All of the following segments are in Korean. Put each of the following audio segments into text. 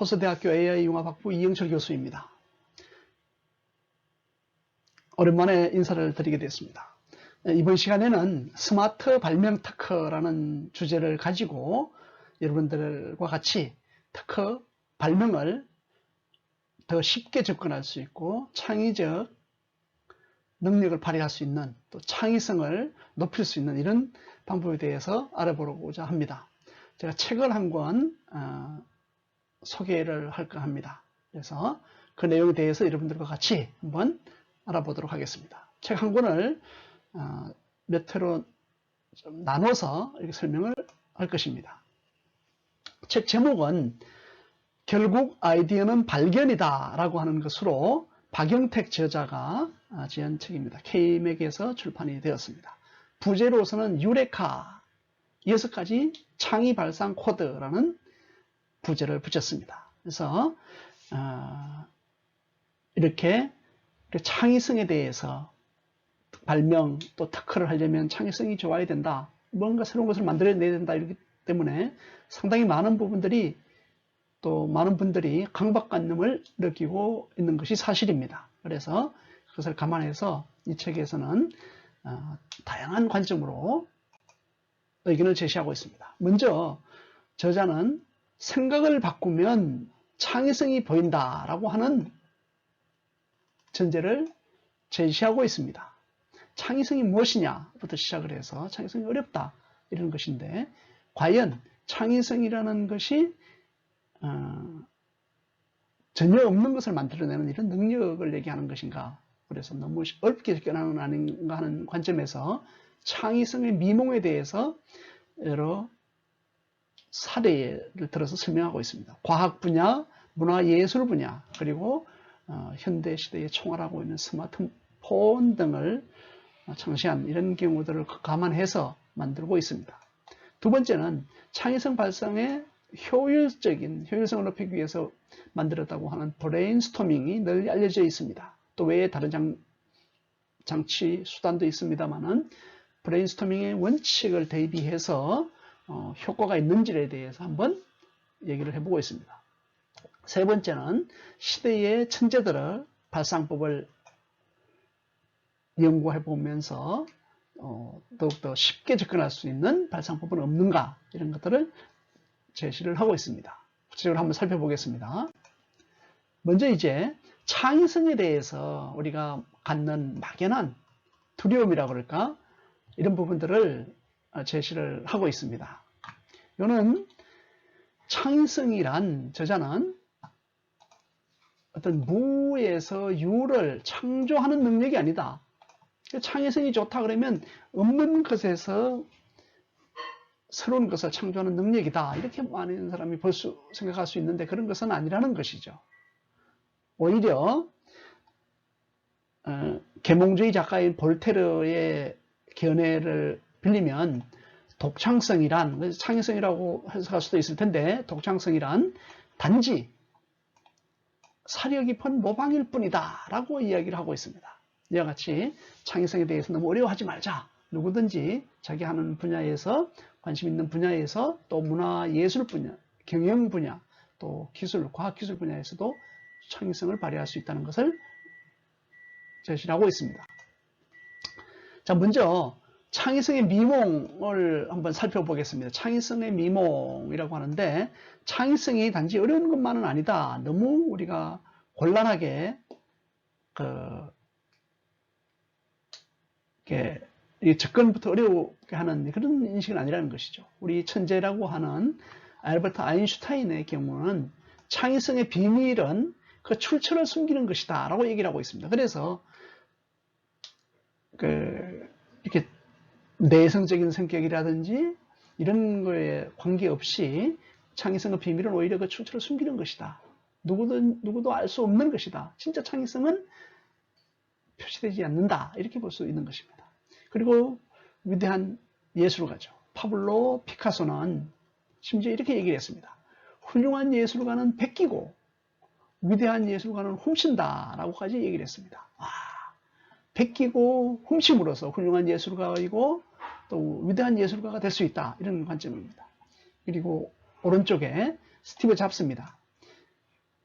호서대학교 AI융합학부 이영철 교수입니다. 오랜만에 인사를 드리게 됐습니다. 이번 시간에는 스마트 발명 특허라는 주제를 가지고 여러분들과 같이 특허 발명을 더 쉽게 접근할 수 있고 창의적 능력을 발휘할 수 있는, 또 창의성을 높일 수 있는 이런 방법에 대해서 알아보고자 합니다. 제가 책을 한 권 소개를 할까 합니다. 그래서 그 내용에 대해서 여러분들과 같이 한번 알아보도록 하겠습니다. 책 한 권을 몇 회로 좀 나눠서 이렇게 설명을 할 것입니다. 책 제목은 결국 아이디어는 발견이다 라고 하는 것으로 박영택 저자가 지은 책입니다. K맥에서 출판이 되었습니다. 부제로서는 유레카 6가지 창의 발상 코드라는 부제를 붙였습니다. 그래서 이렇게 창의성에 대해서 발명 또 특허를 하려면 창의성이 좋아야 된다. 뭔가 새로운 것을 만들어내야 된다. 이렇기 때문에 상당히 많은 부분들이 또 많은 분들이 강박관념을 느끼고 있는 것이 사실입니다. 그래서 그것을 감안해서 이 책에서는 다양한 관점으로 의견을 제시하고 있습니다. 먼저 저자는 생각을 바꾸면 창의성이 보인다라고 하는 전제를 제시하고 있습니다. 창의성이 무엇이냐부터 시작을 해서 창의성이 어렵다 이런 것인데, 과연 창의성이라는 것이 전혀 없는 것을 만들어내는 이런 능력을 얘기하는 것인가, 그래서 너무 어렵게 접근하는 건 아닌가 하는 관점에서 창의성의 미몽에 대해서 여러 사례를 들어서 설명하고 있습니다. 과학 분야, 문화예술 분야, 그리고 현대 시대에 총알하고 있는 스마트폰 등을 창시한 이런 경우들을 감안해서 만들고 있습니다. 두 번째는 창의성 발상의 효율성을 높이기 위해서 만들었다고 하는 브레인스토밍이 널리 알려져 있습니다. 또 외에 다른 장치 수단도 있습니다만은 브레인스토밍의 원칙을 대비해서 효과가 있는지에 대해서 한번 얘기를 해보고 있습니다. 세 번째는 시대의 천재들의 발상법을 연구해 보면서 더욱더 쉽게 접근할 수 있는 발상법은 없는가, 이런 것들을 제시를 하고 있습니다. 구체적으로 한번 살펴보겠습니다. 먼저 이제 창의성에 대해서 우리가 갖는 막연한 두려움이라고 그럴까, 이런 부분들을 제시를 하고 있습니다. 이거는 창의성이란, 저자는 어떤 무에서 유를 창조하는 능력이 아니다. 창의성이 좋다 그러면 없는 것에서 새로운 것을 창조하는 능력이다, 이렇게 많은 사람이 생각할 수 있는데, 그런 것은 아니라는 것이죠. 오히려 계몽주의 작가인 볼테르의 견해를 빌리면 독창성이란, 창의성이라고 해석할 수도 있을 텐데, 독창성이란 단지 사려 깊은 모방일 뿐이다 라고 이야기를 하고 있습니다. 이와 같이 창의성에 대해서 너무 어려워하지 말자. 누구든지 자기 하는 분야에서, 관심 있는 분야에서, 또 문화예술 분야, 경영 분야, 또 기술, 과학기술 분야에서도 창의성을 발휘할 수 있다는 것을 제시를 하고 있습니다. 자, 먼저 창의성의 미몽을 한번 살펴보겠습니다. 창의성의 미몽이라고 하는데, 창의성이 단지 어려운 것만은 아니다. 너무 우리가 곤란하게 이 접근부터 어렵게 하는 그런 인식은 아니라는 것이죠. 우리 천재라고 하는 알버트 아인슈타인의 경우는 창의성의 비밀은 그 출처를 숨기는 것이다 라고 얘기를 하고 있습니다. 그래서 이렇게 내성적인 성격이라든지 이런 거에 관계없이 창의성의 비밀은 오히려 그 출처를 숨기는 것이다. 누구도 알 수 없는 것이다. 진짜 창의성은 표시되지 않는다. 이렇게 볼 수 있는 것입니다. 그리고 위대한 예술가죠. 파블로 피카소는 심지어 이렇게 얘기를 했습니다. 훌륭한 예술가는 베끼고 위대한 예술가는 훔친다 라고까지 얘기를 했습니다. 베끼고 훔침으로써 훌륭한 예술가이고 또 위대한 예술가가 될 수 있다, 이런 관점입니다. 그리고 오른쪽에 스티브 잡스입니다.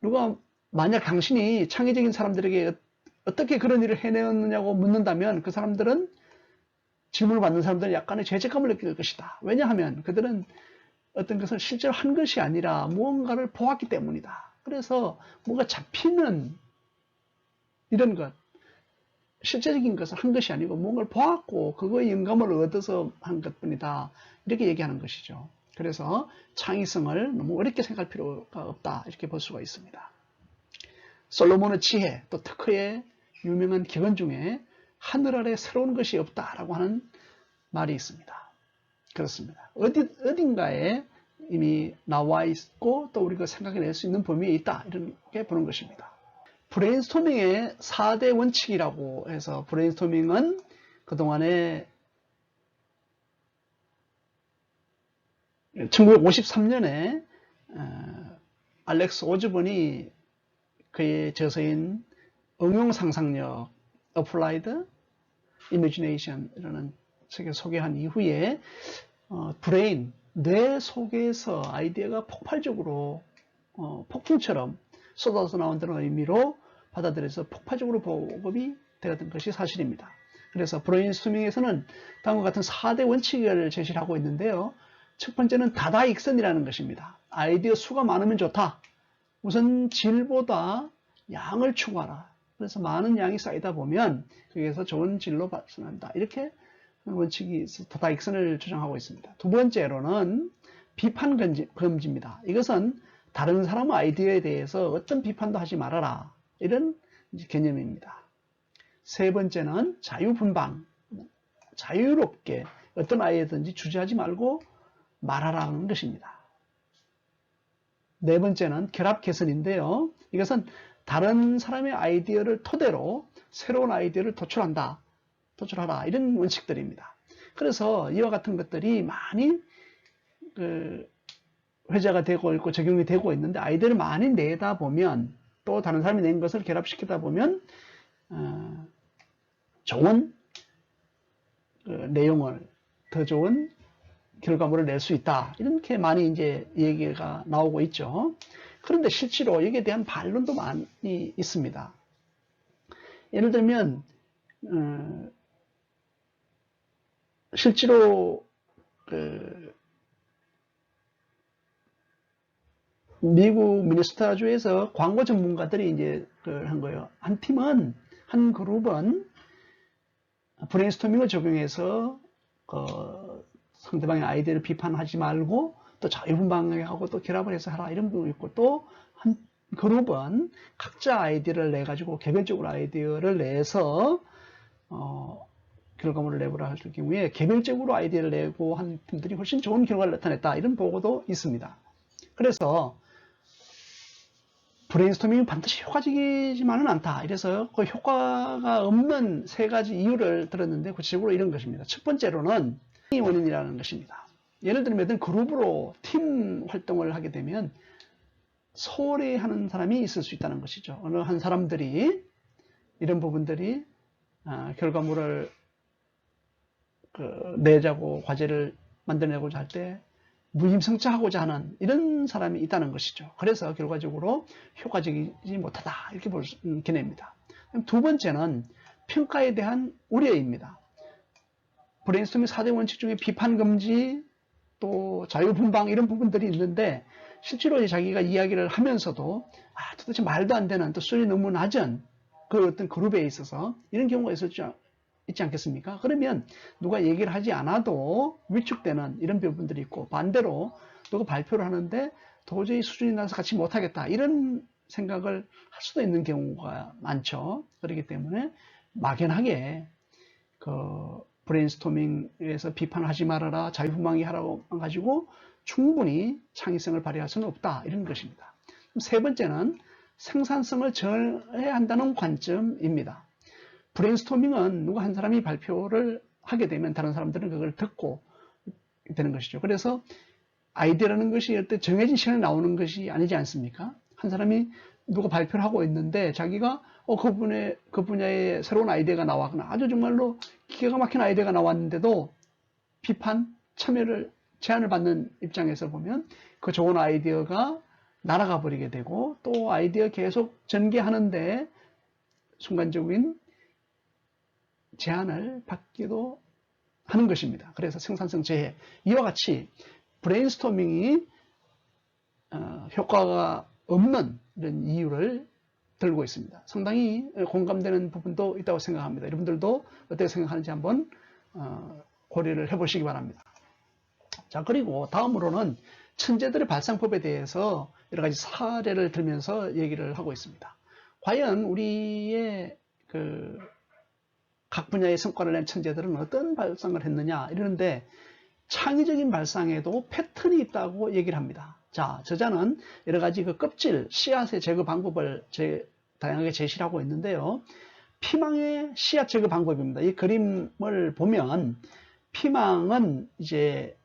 누가 만약 당신이 창의적인 사람들에게 어떻게 그런 일을 해내었느냐고 묻는다면 그 사람들은 질문을 받는 사람들은 약간의 죄책감을 느낄 것이다. 왜냐하면 그들은 어떤 것을 실제로 한 것이 아니라 무언가를 보았기 때문이다. 그래서 뭔가 잡히는 이런 것, 실제적인 것을 한 것이 아니고 뭔가를 보았고 그거에 영감을 얻어서 한 것뿐이다. 이렇게 얘기하는 것이죠. 그래서 창의성을 너무 어렵게 생각할 필요가 없다. 이렇게 볼 수가 있습니다. 솔로몬의 지혜, 또 특허의 유명한 기원 중에 하늘 아래 새로운 것이 없다라고 하는 말이 있습니다. 그렇습니다. 어딘가에 이미 나와 있고 또 우리가 생각해낼 수 있는 범위에 있다. 이렇게 보는 것입니다. 브레인스토밍의 4대 원칙이라고 해서 브레인스토밍은 그동안에 1953년에 알렉스 오즈본이 그의 저서인 응용상상력 Applied Imagination이라는 책을 소개한 이후에 브레인, 뇌 속에서 아이디어가 폭발적으로 폭풍처럼 쏟아져 나온다는 의미로 받아들여서 폭발적으로 보급이 되었던 것이 사실입니다. 그래서 브레인스토밍에서는 다음과 같은 4대 원칙을 제시를 하고 있는데요. 첫 번째는 다다익선이라는 것입니다. 아이디어 수가 많으면 좋다. 우선 질보다 양을 추구하라. 그래서 많은 양이 쌓이다 보면 거기에서 좋은 질로 발생한다. 이렇게 원칙이 다다익선을 주장하고 있습니다. 두 번째로는 비판 금지입니다. 이것은 다른 사람의 아이디어에 대해서 어떤 비판도 하지 말아라. 이런 개념입니다. 세 번째는 자유분방. 자유롭게 어떤 아이디어든지 주저하지 말고 말하라는 것입니다. 네 번째는 결합 개선인데요. 이것은 다른 사람의 아이디어를 토대로 새로운 아이디어를 도출하라. 이런 원칙들입니다. 그래서 이와 같은 것들이 많이 회자가 되고 있고 적용이 되고 있는데 아이디어를 많이 내다 보면 또 다른 사람이 낸 것을 결합시키다 보면 좋은 내용을 더 좋은 결과물을 낼 수 있다. 이렇게 많이 이제 얘기가 나오고 있죠. 그런데 실제로 여기에 대한 반론도 많이 있습니다. 예를 들면 실제로 미국 미네소타주에서 광고 전문가들이 이제 한 거예요. 한 그룹은 브레인스토밍을 적용해서 상대방의 아이디어를 비판하지 말고 또 자유분방하고 또 결합을 해서 하라 이런 부분이 있고 또 한 그룹은 각자 아이디어를 내 가지고 개별적으로 아이디어를 내서 결과물을 내보라 할 경우에 개별적으로 아이디어를 내고 한 팀들이 훨씬 좋은 결과를 나타냈다 이런 보고도 있습니다. 그래서 브레인스토밍이 반드시 효과적이지만은 않다. 이래서 그 효과가 없는 세 가지 이유를 들었는데 구체적으로 이런 것입니다. 첫 번째로는 원인이라는 것입니다. 예를 들면 그룹으로 팀 활동을 하게 되면 소홀히 하는 사람이 있을 수 있다는 것이죠. 어느 한 사람들이 이런 부분들이 결과물을 내자고 과제를 만들어내고자 할 때 무임승차하고자 하는 이런 사람이 있다는 것이죠. 그래서 결과적으로 효과적이지 못하다 이렇게 볼 수 있는 개념입니다. 두 번째는 평가에 대한 우려입니다. 브레인스토밍 4대 원칙 중에 비판 금지 또 자유분방 이런 부분들이 있는데 실제로 자기가 이야기를 하면서도 도대체 말도 안 되는 또 수준이 너무 낮은 그 어떤 그룹에 있어서 이런 경우가 있지 않겠습니까? 그러면 누가 얘기를 하지 않아도 위축되는 이런 부분들이 있고 반대로 누가 발표를 하는데 도저히 수준이 낮아서 같이 못하겠다 이런 생각을 할 수도 있는 경우가 많죠. 그렇기 때문에 막연하게 브레인스토밍에서 비판을 하지 말아라 자유분방히 하라고 가지고 충분히 창의성을 발휘할 수는 없다 이런 것입니다. 세 번째는 생산성을 저해야 한다는 관점입니다. 브레인스토밍은 누가 한 사람이 발표를 하게 되면 다른 사람들은 그걸 듣고 되는 것이죠. 그래서 아이디어라는 것이 어떤 정해진 시간에 나오는 것이 아니지 않습니까? 한 사람이 누가 발표를 하고 있는데 자기가 그 분야에 새로운 아이디어가 나왔거나 아주 정말로 기가 막힌 아이디어가 나왔는데도 비판, 참여를 제안을 받는 입장에서 보면 그 좋은 아이디어가 날아가 버리게 되고 또 아이디어 계속 전개하는데 순간적인 제한을 받기도 하는 것입니다. 그래서 생산성 저해, 이와 같이 브레인스토밍이 효과가 없는 이런 이유를 들고 있습니다. 상당히 공감되는 부분도 있다고 생각합니다. 여러분들도 어떻게 생각하는지 한번 고려를 해보시기 바랍니다. 자, 그리고 다음으로는 천재들의 발상법에 대해서 여러 가지 사례를 들면서 얘기를 하고 있습니다. 과연 우리의 각 분야의 성과를 낸 천재들은 어떤 발상을 했느냐 이러는데 창의적인 발상에도 패턴이 있다고 얘기를 합니다. 자, 저자는 여러 가지 껍질, 씨앗의 제거 방법을 다양하게 제시를 하고 있는데요. 피망의 씨앗 제거 방법입니다. 이 그림을 보면 피망은 이제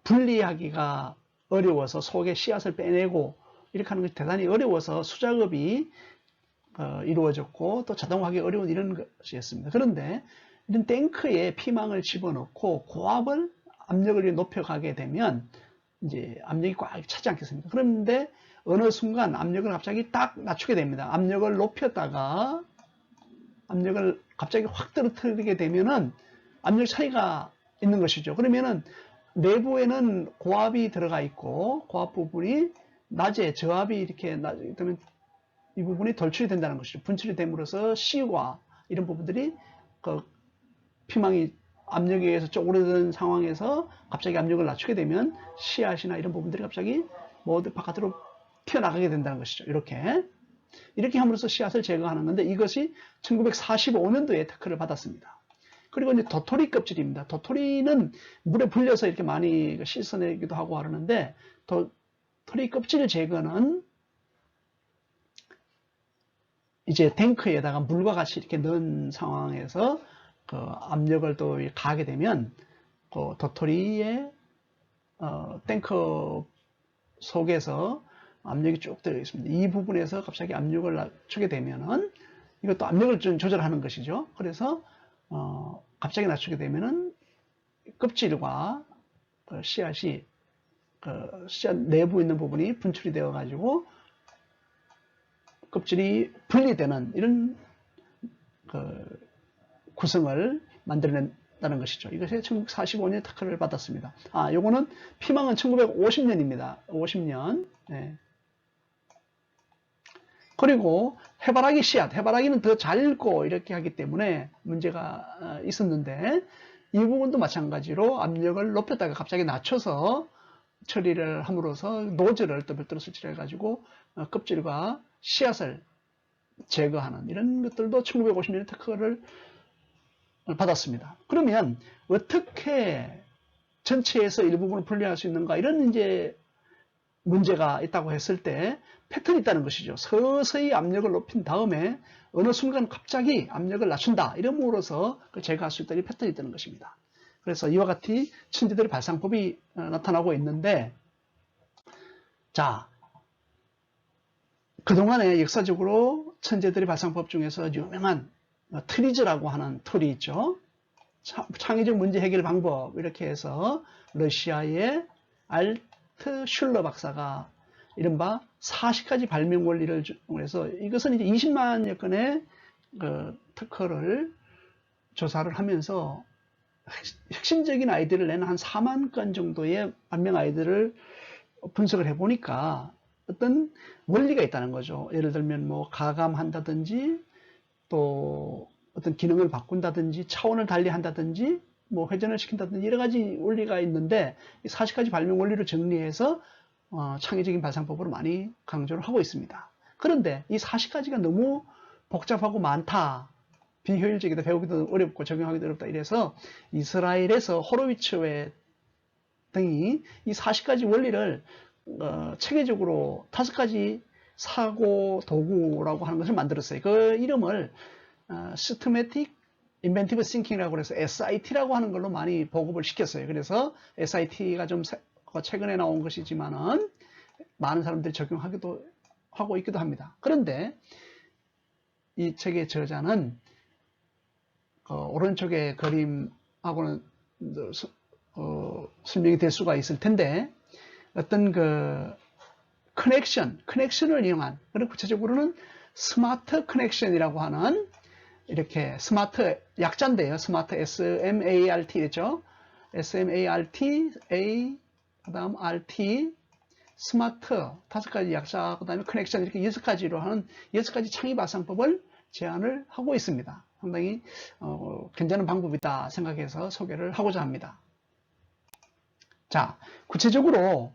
분리하기가 어려워서 속에 씨앗을 빼내고 이렇게 하는 것이 대단히 어려워서 수작업이 이루어졌고 또 자동화하기 어려운 이런 것이었습니다. 그런데 이런 탱크에 피망을 집어넣고 고압을 압력을 높여가게 되면 이제 압력이 꽉 차지 않겠습니까? 그런데 어느 순간 압력을 갑자기 딱 낮추게 됩니다. 압력을 높였다가 압력을 갑자기 확 떨어뜨리게 되면은 압력 차이가 있는 것이죠. 그러면은 내부에는 고압이 들어가 있고 고압 부분이 낮에 저압이 이렇게 되면 이 부분이 돌출이 된다는 것이죠. 분출이 됨으로써 C와 이런 부분들이 피망이 압력에 의해서 쪼그라든 상황에서 갑자기 압력을 낮추게 되면 씨앗이나 이런 부분들이 갑자기 모두 바깥으로 튀어나가게 된다는 것이죠. 이렇게 함으로써 씨앗을 제거하는 건데 이것이 1945년도에 특허를 받았습니다. 그리고 이제 도토리 껍질입니다. 도토리는 물에 불려서 이렇게 많이 씻어내기도 하고 하는데 도토리 껍질 제거는 이제 탱크에다가 물과 같이 이렇게 넣은 상황에서 압력을 또 가하게 되면 도토리의 탱크 속에서 압력이 쭉 들어 있습니다. 이 부분에서 갑자기 압력을 낮추게 되면은 이것도 압력을 좀 조절하는 것이죠. 그래서 갑자기 낮추게 되면은 껍질과 씨앗이 씨앗 내부에 있는 부분이 분출이 되어 가지고 껍질이 분리되는 이런 구성을 만들어낸다는 것이죠. 이것이 1945년에 특허를 받았습니다. 요거는 피망은 1950년입니다. 50년. 네. 그리고 해바라기 씨앗, 해바라기는 더 잘고 이렇게 하기 때문에 문제가 있었는데 이 부분도 마찬가지로 압력을 높였다가 갑자기 낮춰서 처리를 함으로써 노즐을 또 별도로 설치를 해가지고 껍질과 씨앗을 제거하는 이런 것들도 1950년에 특허를 받았습니다. 그러면 어떻게 전체에서 일부분을 분리할 수 있는가 이런 이제 문제가 있다고 했을 때 패턴이 있다는 것이죠. 서서히 압력을 높인 다음에 어느 순간 갑자기 압력을 낮춘다 이름으로써 제거할 수 있다는 패턴이 있다는 것입니다. 그래서 이와 같이 천재들의 발상법이 나타나고 있는데, 자, 그동안에 역사적으로 천재들의 발상법 중에서 유명한 트리즈라고 하는 툴이 있죠. 창의적 문제 해결 방법 이렇게 해서 러시아의 알트 슐러 박사가 이른바 40가지 발명 원리를 해서 이것은 이제 20만여 건의 특허를 조사를 하면서 핵심적인 아이디어를 내는 한 4만 건 정도의 발명 아이디어를 분석을 해보니까 어떤 원리가 있다는 거죠. 예를 들면 뭐 가감한다든지 또 어떤 기능을 바꾼다든지 차원을 달리 한다든지 뭐 회전을 시킨다든지 여러 가지 원리가 있는데 이 40가지 발명 원리를 정리해서 창의적인 발상법으로 많이 강조를 하고 있습니다. 그런데 이 40가지가 너무 복잡하고 많다. 비효율적이다. 배우기도 어렵고 적용하기도 어렵다. 이래서 이스라엘에서 호로위츠 등이 이 40가지 원리를 체계적으로 5가지 사고 도구라고 하는 것을 만들었어요. 그 이름을 Systematic Inventive Thinking이라고 해서 SIT라고 하는 걸로 많이 보급을 시켰어요. 그래서 SIT가 좀 최근에 나온 것이지만은 많은 사람들이 적용하기도 하고 있기도 합니다. 그런데 이 책의 저자는 오른쪽에 그림하고는 설명이 될 수가 있을 텐데 어떤 커넥션을 이용한, 그리고 구체적으로는 스마트 커넥션이라고 하는, 이렇게 스마트 약자인데요. 스마트 SMART죠. SMART, A, 그 다음 RT, 스마트, 5가지 약자, 그 다음에 커넥션, 이렇게 6가지로 하는 6가지 창의 발상법을 제안을 하고 있습니다. 상당히 괜찮은 방법이다 생각해서 소개를 하고자 합니다. 자, 구체적으로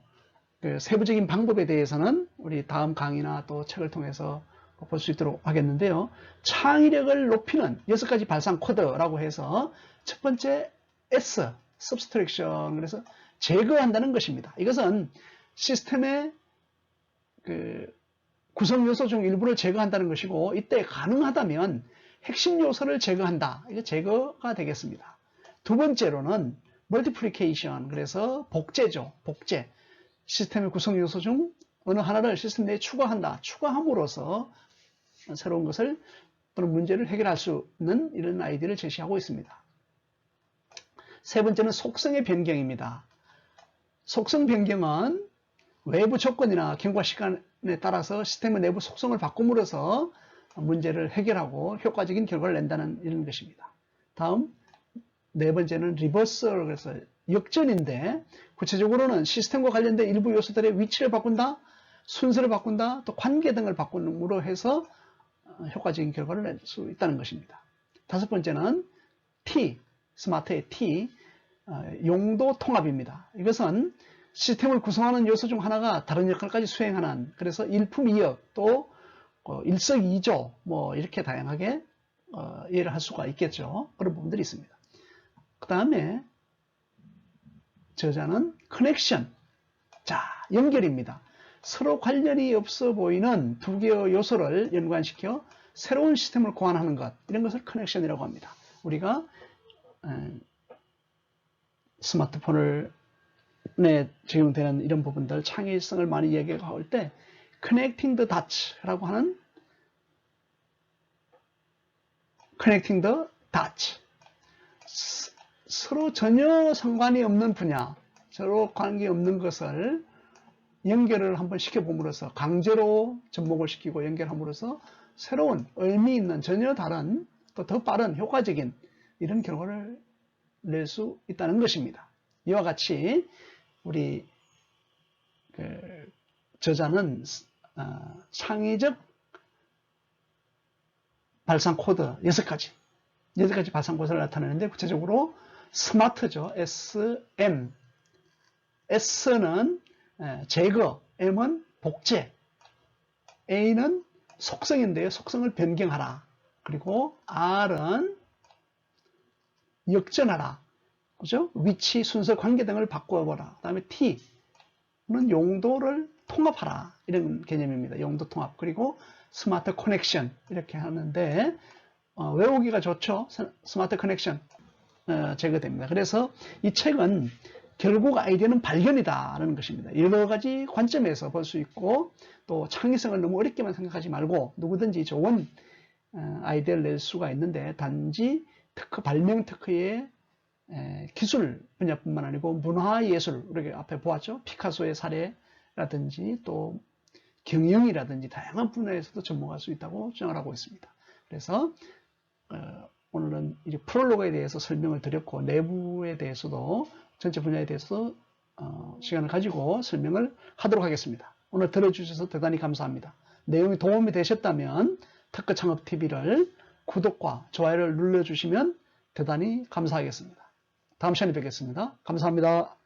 그 세부적인 방법에 대해서는 우리 다음 강의나 또 책을 통해서 볼 수 있도록 하겠는데요. 창의력을 높이는 6가지 발상 코드라고 해서 첫 번째 S, subtraction, 그래서 제거한다는 것입니다. 이것은 시스템의 그 구성 요소 중 일부를 제거한다는 것이고, 이때 가능하다면 핵심 요소를 제거한다. 이게 제거가 되겠습니다. 두 번째로는 multiplication, 그래서 복제죠. 복제. 시스템의 구성 요소 중 어느 하나를 시스템 내에 추가한다. 추가함으로써 새로운 것을 또는 문제를 해결할 수 있는 이런 아이디어를 제시하고 있습니다. 세 번째는 속성의 변경입니다. 속성 변경은 외부 조건이나 경과 시간에 따라서 시스템의 내부 속성을 바꿈으로써 문제를 해결하고 효과적인 결과를 낸다는 이런 것입니다. 다음 네 번째는 리버설, 그래서 역전인데, 구체적으로는 시스템과 관련된 일부 요소들의 위치를 바꾼다, 순서를 바꾼다, 또 관계 등을 바꿈으로 해서 효과적인 결과를 낼 수 있다는 것입니다. 다섯 번째는 T, 스마트의 T, 용도 통합입니다. 이것은 시스템을 구성하는 요소 중 하나가 다른 역할까지 수행하는, 그래서 일품이역, 또 일석이조, 뭐 이렇게 다양하게 이해를 할 수가 있겠죠. 그런 부분들이 있습니다. 그 다음에 저자는 커넥션, 자, 연결입니다. 서로 관련이 없어 보이는 두 개의 요소를 연관시켜 새로운 시스템을 고안하는 것, 이런 것을 커넥션이라고 합니다. 우리가 스마트폰을 내 적용되는 이런 부분들, 창의성을 많이 얘기할 때 connecting the dots라고 하는, connecting the dots, 서로 전혀 상관이 없는 분야, 서로 관계없는 것을 연결을 한번 시켜봄으로써, 강제로 접목을 시키고 연결함으로써 새로운 의미 있는, 전혀 다른, 또 더 빠른 효과적인 이런 결과를 낼 수 있다는 것입니다. 이와 같이 우리 저자는 창의적 발상 코드 6가지 발상 코드를 나타내는데, 구체적으로 스마트죠. SM. S는 제거, M은 복제, A는 속성인데요. 속성을 변경하라. 그리고 R은 역전하라. 그죠? 위치, 순서, 관계 등을 바꿔보라. 그 다음에 T는 용도를 통합하라. 이런 개념입니다. 용도 통합. 그리고 스마트 커넥션. 이렇게 하는데, 외우기가 좋죠? 스마트 커넥션. 제거됩니다. 그래서 이 책은 결국 아이디어는 발견이다라는 것입니다. 여러 가지 관점에서 볼 수 있고, 또 창의성을 너무 어렵게만 생각하지 말고 누구든지 좋은 아이디어를 낼 수가 있는데, 단지 발명 특허의 기술 분야뿐만 아니고 문화예술, 우리가 앞에 보았죠. 피카소의 사례라든지 또 경영이라든지 다양한 분야에서도 접목할 수 있다고 주장을 하고 있습니다. 그래서 오늘은 이제 프롤로그에 대해서 설명을 드렸고, 내부에 대해서도 전체 분야에 대해서 시간을 가지고 설명을 하도록 하겠습니다. 오늘 들어주셔서 대단히 감사합니다. 내용이 도움이 되셨다면 특허창업TV를 구독과 좋아요를 눌러주시면 대단히 감사하겠습니다. 다음 시간에 뵙겠습니다. 감사합니다.